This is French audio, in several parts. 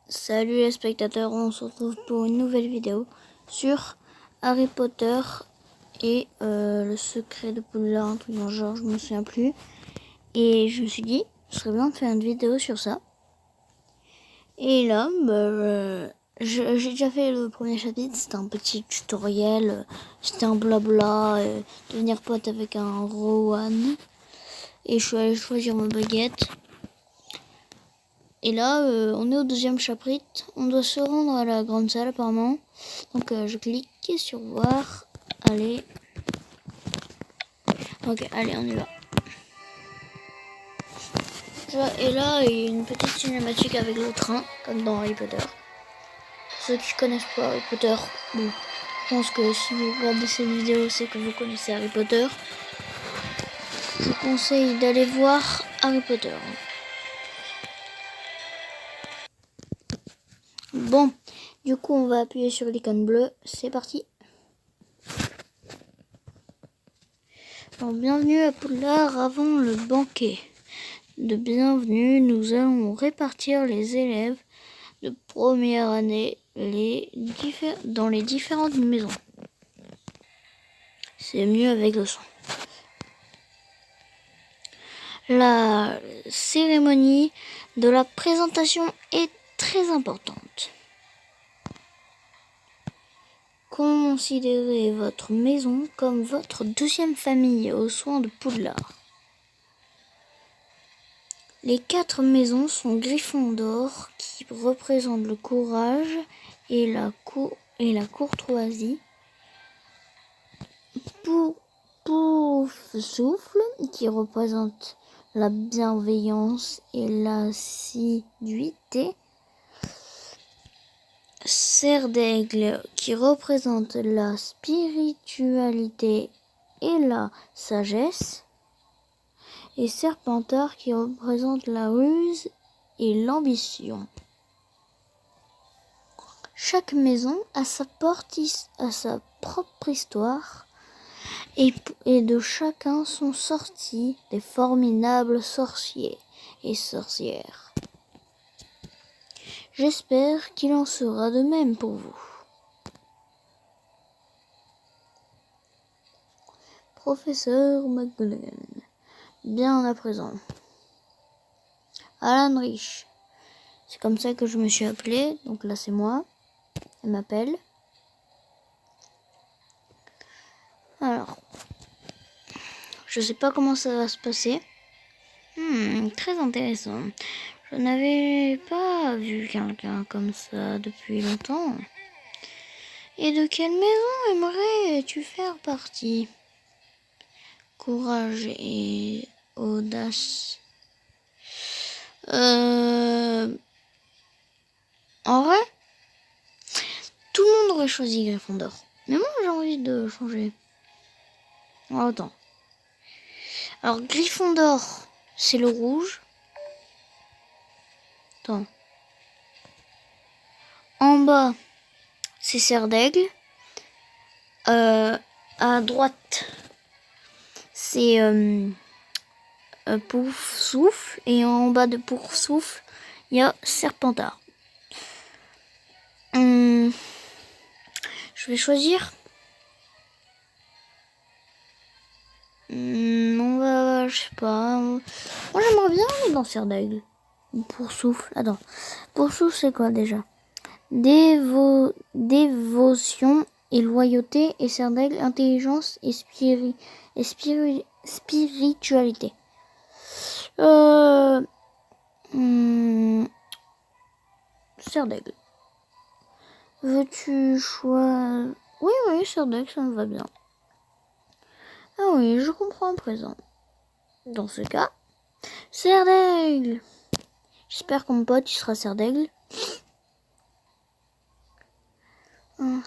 Salut les spectateurs, on se retrouve pour une nouvelle vidéo sur Harry Potter et le secret de Poudlard, un truc dans le genre, je me souviens plus. Et je me suis dit, ce serait bien de faire une vidéo sur ça. Et là, j'ai déjà fait le premier chapitre, c'était un petit tutoriel, c'était un blabla, devenir pote avec un Rowan. Et je suis allée choisir ma baguette. Et là, on est au deuxième chapitre. On doit se rendre à la grande salle apparemment. Donc je clique sur voir. Allez. Ok, allez, on y va. Et là, il y a une petite cinématique avec le train, comme dans Harry Potter. Ceux qui connaissent pas Harry Potter, bon, je pense que si vous regardez cette vidéo, c'est que vous connaissez Harry Potter. Je vous conseille d'aller voir Harry Potter. Bon, du coup, on va appuyer sur l'icône bleue. C'est parti. Alors, bienvenue à Poudlard avant le banquet de bienvenue. Nous allons répartir les élèves de première année dans les différentes maisons. C'est mieux avec le son. La cérémonie de la présentation est très importante. Considérez votre maison comme votre deuxième famille aux soins de Poudlard. Les 4 maisons sont Gryffondor, qui représente le courage et la courtoisie. Poufsouffle, qui représente la bienveillance et l'assiduité. Serre d'Aigle, qui représente la spiritualité et la sagesse. Et Serpentard, qui représente la ruse et l'ambition. Chaque maison a sa propre histoire, et de chacun sont sortis des formidables sorciers et sorcières. J'espère qu'il en sera de même pour vous. Professeur McGonagall. Bien à présent. Alan Rich. C'est comme ça que je me suis appelée. Donc là, c'est moi. Elle m'appelle. Alors. Je sais pas comment ça va se passer. Très intéressant. Je n'avais pas vu quelqu'un comme ça depuis longtemps. Et de quelle maison aimerais-tu faire partie? Courage et audace. En vrai, tout le monde aurait choisi Gryffondor. Mais moi, j'ai envie de changer. Oh, attends. Alors, Gryffondor, c'est le rouge. Attends. En bas, c'est Serre d'Aigle. À droite, c'est Poufsouffle. Et en bas de Poufsouffle, il y a Serpentard. Je vais choisir. Je sais pas. Moi, j'aimerais bien aller dans Serre d'Aigle. Poufsouffle. Attends. Poufsouffle, c'est quoi déjà? Dévotion et loyauté, et Serre d'Aigle, intelligence et spiritualité. Serre d'Aigle. Veux-tu choisir? Oui, Serre d'Aigle, ça me va bien. Ah oui, je comprends à présent. Dans ce cas, Serre d'Aigle. J'espère que mon pote il sera Serre d'Aigle.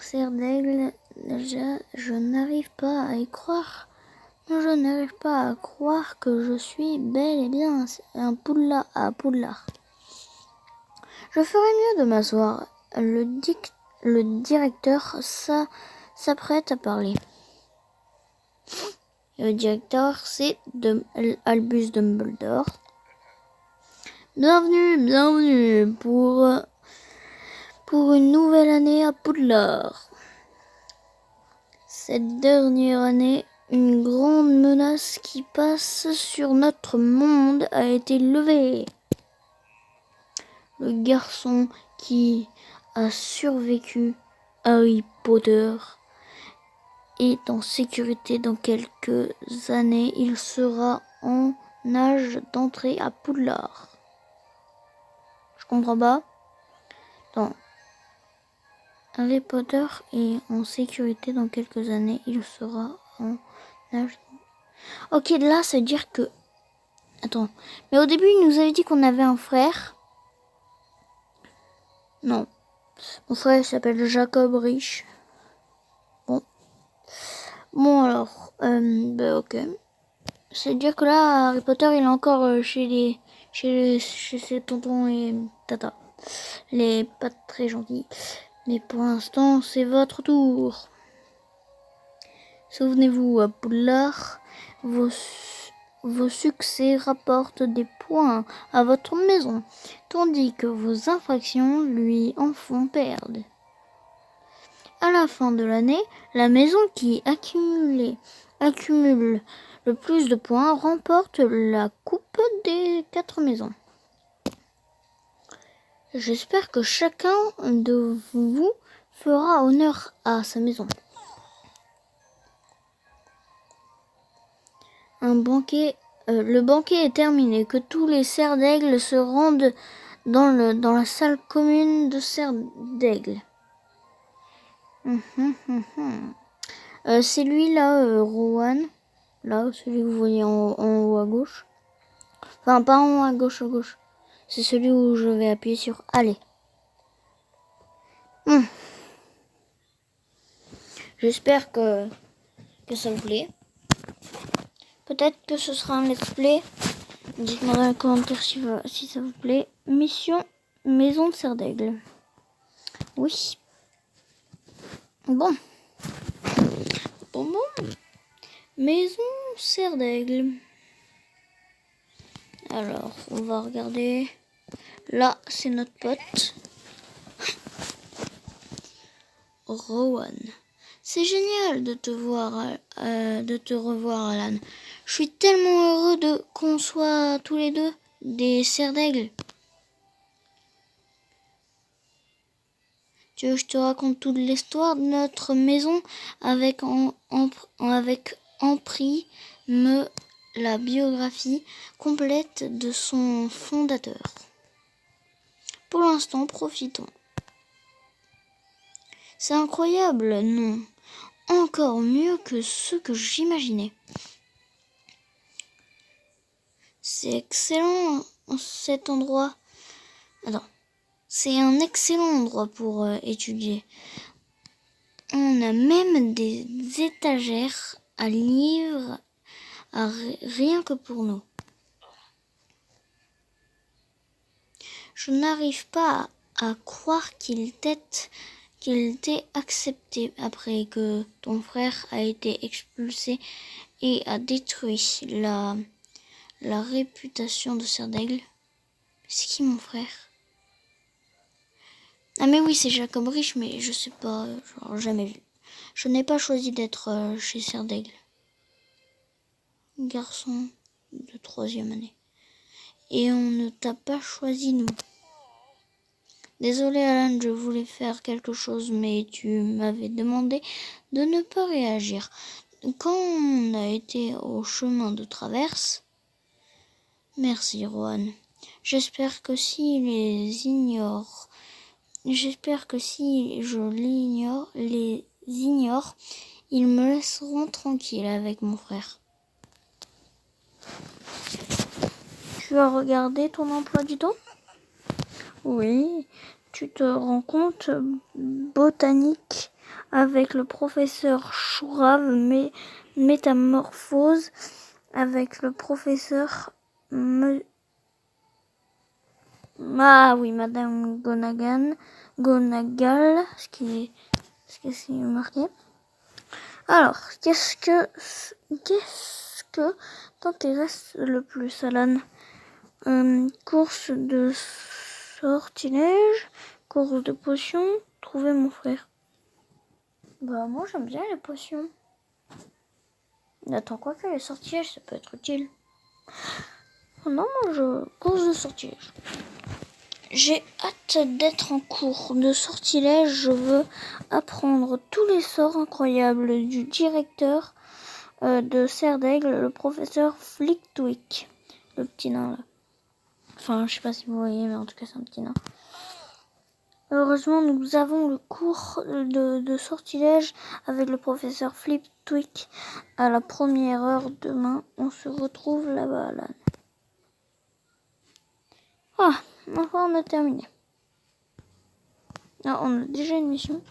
Serre d'Aigle, déjà, je n'arrive pas à y croire. Je n'arrive pas à croire que je suis bel et bien un Poudlard à Poudlard. Je ferais mieux de m'asseoir. Le directeur s'apprête à parler. Le directeur, c'est Albus Dumbledore. Bienvenue pour une nouvelle année à Poudlard. Cette dernière année, une grande menace qui passe sur notre monde a été levée. Le garçon qui a survécu, Harry Potter, est en sécurité. Dans quelques années, il sera en âge d'entrer à Poudlard. Je comprends pas. Non. Harry Potter est en sécurité. Dans quelques années, il sera en âge. Ok, là, ça veut dire que... Attends. Mais au début, il nous avait dit qu'on avait un frère. Non. Mon frère s'appelle Jacob Rich. Bon alors, ok. C'est-à-dire que là, Harry Potter, il est encore chez ses tontons et tata. Il est pas très gentil. Mais pour l'instant, c'est votre tour. Souvenez-vous, à Poudlard, vos succès rapportent des points à votre maison, tandis que vos infractions lui en font perdre. À la fin de l'année, la maison qui accumule le plus de points remporte la coupe des 4 maisons. J'espère que chacun de vous fera honneur à sa maison. Le banquet est terminé. Que tous les cerfs d'aigle se rendent dans la salle commune de cerfs d'aigle. C'est lui là, Rowan. Là, celui que vous voyez en haut à gauche. Enfin, pas en haut à gauche. C'est celui où je vais appuyer sur aller. J'espère que ça vous plaît. Peut-être que ce sera un let's play. Dites-moi dans les commentaires si ça vous plaît. Mission Maison de Cerf d'Aigle. Oui. Bon. Maison Cerf d'Aigle. Alors, on va regarder. Là, c'est notre pote. Rowan. C'est génial de te revoir, Alan. Je suis tellement heureux qu'on soit tous les deux des cerfs d'aigle. Tu veux que je te raconte toute l'histoire de notre maison avec en prix la biographie complète de son fondateur. Pour l'instant, profitons. C'est incroyable, non? Encore mieux que ce que j'imaginais. C'est excellent cet endroit. C'est un excellent endroit pour étudier. On a même des étagères à livres rien que pour nous. Je n'arrive pas à croire qu'il t'ait accepté après que ton frère a été expulsé et a détruit la réputation de Cerf d'Aigle. C'est qui mon frère? Ah mais oui, c'est Jacob Rich, mais je sais pas, jamais vu. Je n'ai pas choisi d'être chez Cerf d'Aigle. Garçon de 3e année. Et on ne t'a pas choisi, nous. Désolé Alan, je voulais faire quelque chose, mais tu m'avais demandé de ne pas réagir. Quand on a été au chemin de traverse... Merci Rowan. J'espère que si je les ignore, ils me laisseront tranquille avec mon frère. Tu as regardé ton emploi du temps? Oui, tu te rends compte, botanique avec le professeur Chourave, métamorphose avec le professeur Madame Gonagal, ce qui est marqué. Alors, qu'est-ce que t'intéresse le plus, Alan? Course de sortilège, course de potions, trouver mon frère. Bah moi j'aime bien les potions. Attends, quoi que les sortilèges, ça peut être utile. Oh non, course de sortilège. J'ai hâte d'être en cours de sortilège. Je veux apprendre tous les sorts incroyables du directeur de Serre d'Aigle, le professeur Flickwick. Le petit nain là. Enfin, je sais pas si vous voyez, mais en tout cas, c'est un petit nain. Heureusement, nous avons le cours de sortilège avec le professeur Flitwick à la première heure demain. On se retrouve là-bas, Alan. Ah, enfin, on a terminé. Ah, on a déjà une mission.